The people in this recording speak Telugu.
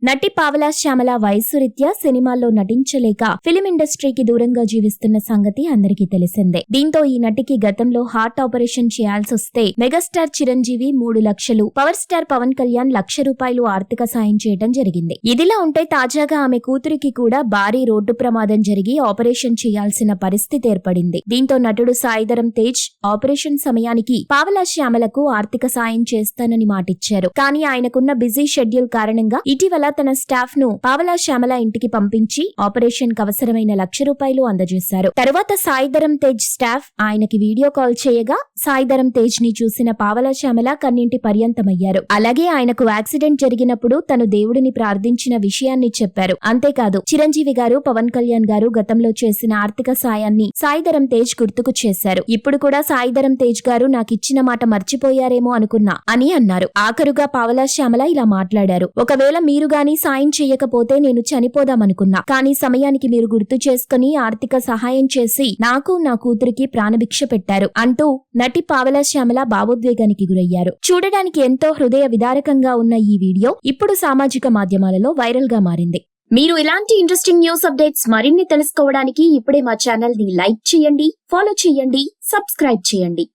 నటి పావలా శ్యామల వయసు రీత్యా సినిమాల్లో నటించలేక ఫిలిం ఇండస్ట్రీకి దూరంగా జీవిస్తున్న సంగతి అందరికీ తెలిసిందే. దీంతో ఈ నటికి గతంలో హార్ట్ ఆపరేషన్ చేయాల్సొస్తే మెగాస్టార్ చిరంజీవి 3 లక్షలు, పవర్ స్టార్ పవన్ కళ్యాణ్ ₹1,00,000 ఆర్థిక సాయం చేయడం జరిగింది. ఇదిలా ఉంటే తాజాగా ఆమె కూతురికి కూడా భారీ రోడ్డు ప్రమాదం జరిగి ఆపరేషన్ చేయాల్సిన పరిస్థితి ఏర్పడింది. దీంతో నటుడు సాయిధరమ్ తేజ్ ఆపరేషన్ సమయానికి పావలా శ్యామలకు ఆర్థిక సాయం చేస్తానని మాటిచ్చారు. కానీ ఆయనకున్న బిజీ షెడ్యూల్ కారణంగా ఇటీవల తన స్టాఫ్ ను పావలా శ్యామల ఇంటికి పంపించి ఆపరేషన్ కు అవసరమైన ₹1,00,000 అందజేశారు. తరువాత సాయిధరమ్ తేజ్ స్టాఫ్ ఆయనకి వీడియో కాల్ చేయగా సాయిధరమ్ తేజ్ ని చూసిన పావలా శ్యామల కన్నీటి పర్యంతమయ్యారు. అలాగే ఆయనకు యాక్సిడెంట్ జరిగినప్పుడు తను దేవుడిని ప్రార్థించిన విషయాన్ని చెప్పారు. అంతేకాదు చిరంజీవి గారు, పవన్ కళ్యాణ్ గారు గతంలో చేసిన ఆర్థిక సాయాన్ని సాయిధరమ్ తేజ్ గుర్తుకు చేశారు. ఇప్పుడు కూడా సాయిధరమ్ తేజ్ గారు నాకిచ్చిన మాట మర్చిపోయారేమో అనుకున్నా అని అన్నారు. ఆఖరుగా పావలా శ్యామల ఇలా మాట్లాడారు. ఒకవేళ మీరు గాని సాయం చేయకపోతే నేను చనిపోదామనుకున్నా. కానీ సమయానికి మీరు గుర్తు చేసుకుని ఆర్థిక సహాయం చేసి నాకు, నా కూతురికి ప్రాణభిక్ష పెట్టారు అంటూ నటి పావలా శ్యామల భావోద్వేగానికి గురయ్యారు. చూడడానికి ఎంతో హృదయ విదారకంగా ఉన్న ఈ వీడియో ఇప్పుడు సామాజిక మాధ్యమాలలో వైరల్ గా మారింది. మీరు ఇలాంటి ఇంట్రెస్టింగ్ న్యూస్ అప్డేట్స్ మరిన్ని తెలుసుకోవడానికి ఇప్పుడే మా ఛానల్ ని లైక్ చేయండి, ఫాలో చేయండి, సబ్స్క్రైబ్ చేయండి.